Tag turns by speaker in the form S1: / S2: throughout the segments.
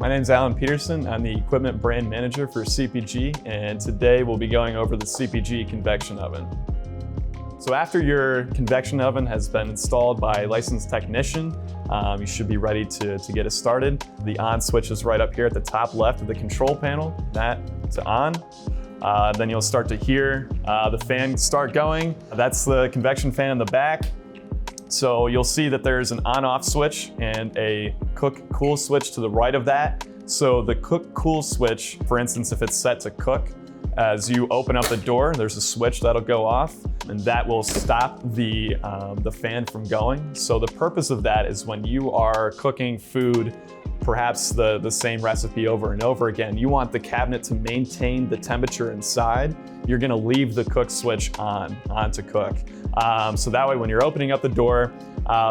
S1: My name is Alan Peterson. I'm the equipment brand manager for CPG, and today we'll be going over the CPG convection oven. So after your convection oven has been installed by a licensed technician, you should be ready to get it started. The on switch is right up here at the top left of the control panel. That to on. Then you'll start to hear the fan start going. That's the convection fan in the back. So you'll see that there's an on-off switch and a cook-cool switch to the right of that. So the cook-cool switch, for instance, if it's set to cook, as you open up the door, there's a switch that'll go off, and that will stop the fan from going. So the purpose of that is when you are cooking food, perhaps the same recipe over and over again, you want the cabinet to maintain the temperature inside. You're gonna leave the cook switch on to cook. So that way when you're opening up the door,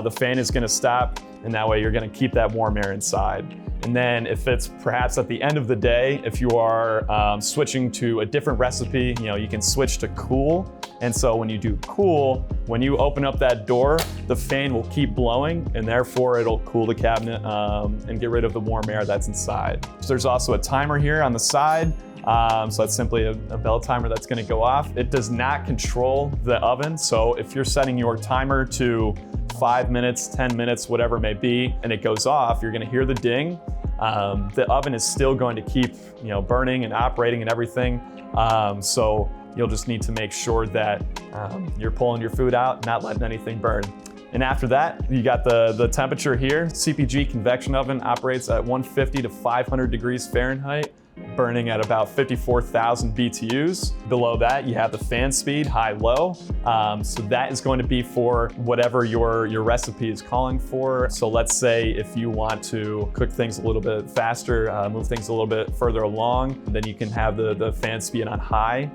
S1: the fan is gonna stop, and that way you're gonna keep that warm air inside. And then if it's perhaps at the end of the day, if you are switching to a different recipe, you can switch to cool. And so when you do cool, when you open up that door, the fan will keep blowing, and therefore it'll cool the cabinet and get rid of the warm air that's inside. So there's also a timer here on the side. So that's simply a bell timer that's gonna go off. It does not control the oven. So if you're setting your timer to 5 minutes, 10 minutes, whatever it may be, and it goes off, you're gonna hear the ding. The oven is still going to keep burning and operating and everything. So you'll just need to make sure that you're pulling your food out, not letting anything burn. And after that, you got the temperature here. CPG convection oven operates at 150 to 500 degrees Fahrenheit, burning at about 54,000 BTUs. Below that, you have the fan speed, high, low. So that is going to be for whatever your recipe is calling for. So let's say if you want to cook things a little bit faster, move things a little bit further along, then you can have the fan speed on high.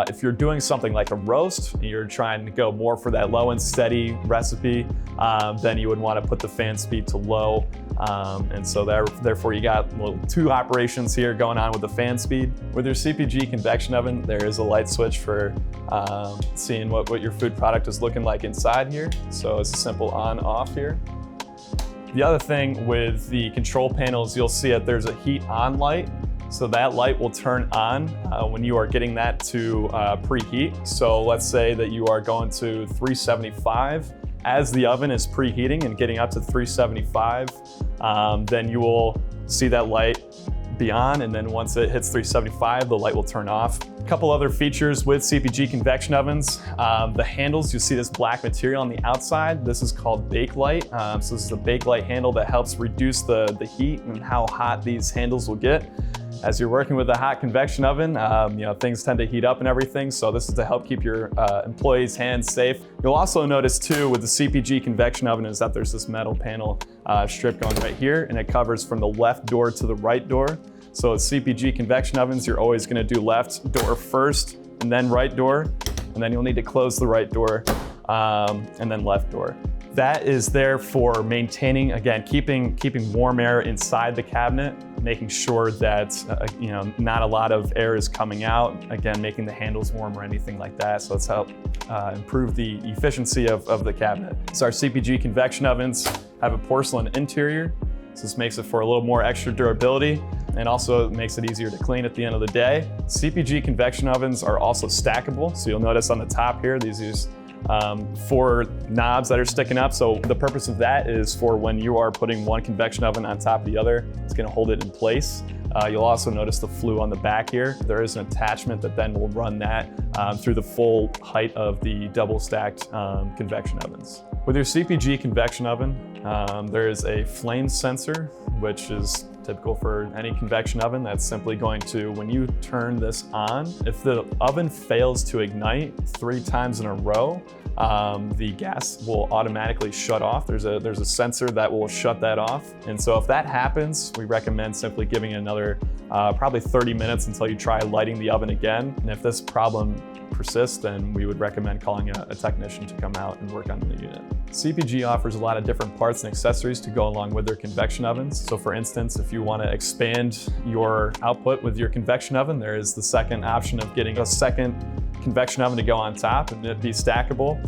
S1: If you're doing something like a roast, and you're trying to go more for that low and steady recipe, then you would want to put the fan speed to low. And so therefore you got two operations here going on with the fan speed. With your CPG convection oven, there is a light switch for seeing what your food product is looking like inside here. So it's a simple on-off here. The other thing with the control panels, you'll see that there's a heat on light. So that light will turn on when you are getting that to preheat. So let's say that you are going to 375. As the oven is preheating and getting up to 375, then you will see that light be on, and then once it hits 375, the light will turn off. A couple other features with CPG convection ovens. The handles, you see this black material on the outside. This is called Bakelite. So this is a Bakelite handle that helps reduce the heat and how hot these handles will get. As you're working with a hot convection oven, things tend to heat up and everything, so this is to help keep your employees' hands safe. You'll also notice too with the CPG convection oven is that there's this metal panel strip going right here, and it covers from the left door to the right door. So with CPG convection ovens, you're always gonna do left door first, and then right door, and then you'll need to close the right door, and then left door. That is there for maintaining, again, keeping warm air inside the cabinet, making sure that not a lot of air is coming out, again, making the handles warm or anything like that. So let's help improve the efficiency of the cabinet. So our CPG convection ovens have a porcelain interior. So this makes it for a little more extra durability, and also makes it easier to clean at the end of the day. CPG convection ovens are also stackable. So you'll notice on the top here, these use 4 knobs that are sticking up. So the purpose of that is for when you are putting one convection oven on top of the other, it's gonna hold it in place. You'll also notice the flue on the back here. There is an attachment that then will run that through the full height of the double stacked convection ovens. With your CPG convection oven, there is a flame sensor, which is typical for any convection oven. That's simply going to, when you turn this on, if the oven fails to ignite 3 times in a row, the gas will automatically shut off. There's a sensor that will shut that off. And so if that happens, we recommend simply giving it another probably 30 minutes until you try lighting the oven again. And if this problem persists, then we would recommend calling a technician to come out and work on the unit. CPG offers a lot of different parts and accessories to go along with their convection ovens. So for instance, if you want to expand your output with your convection oven, there is the second option of getting a second convection oven to go on top and it'd be stackable.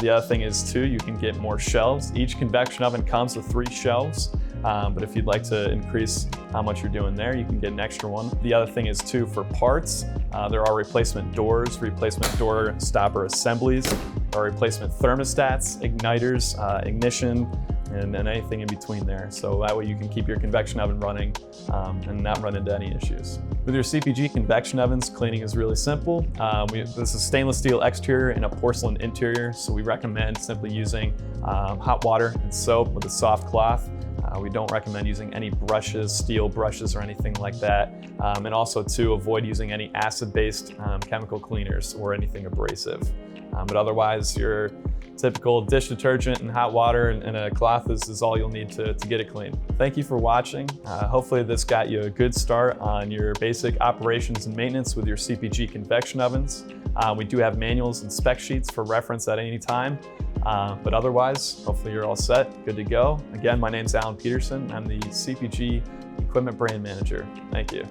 S1: The other thing is too, you can get more shelves. Each convection oven comes with 3 shelves. but if you'd like to increase how much you're doing there, you can get an extra one. The other thing is too, for parts, there are replacement doors, replacement door stopper assemblies, or replacement thermostats, igniters, ignition, and anything in between there. So that way you can keep your convection oven running and not run into any issues. With your CPG convection ovens, cleaning is really simple. This is stainless steel exterior and a porcelain interior, so we recommend simply using hot water and soap with a soft cloth. We don't recommend using any brushes, steel brushes or anything like that. And also to avoid using any acid-based chemical cleaners or anything abrasive. But otherwise, your typical dish detergent and hot water and a cloth is all you'll need to get it clean. Thank you for watching. Hopefully this got you a good start on your basic operations and maintenance with your CPG convection ovens. We do have manuals and spec sheets for reference at any time. But otherwise, hopefully you're all set, good to go. Again, my name's Alan Peterson. I'm the CPG Equipment Brand Manager. Thank you.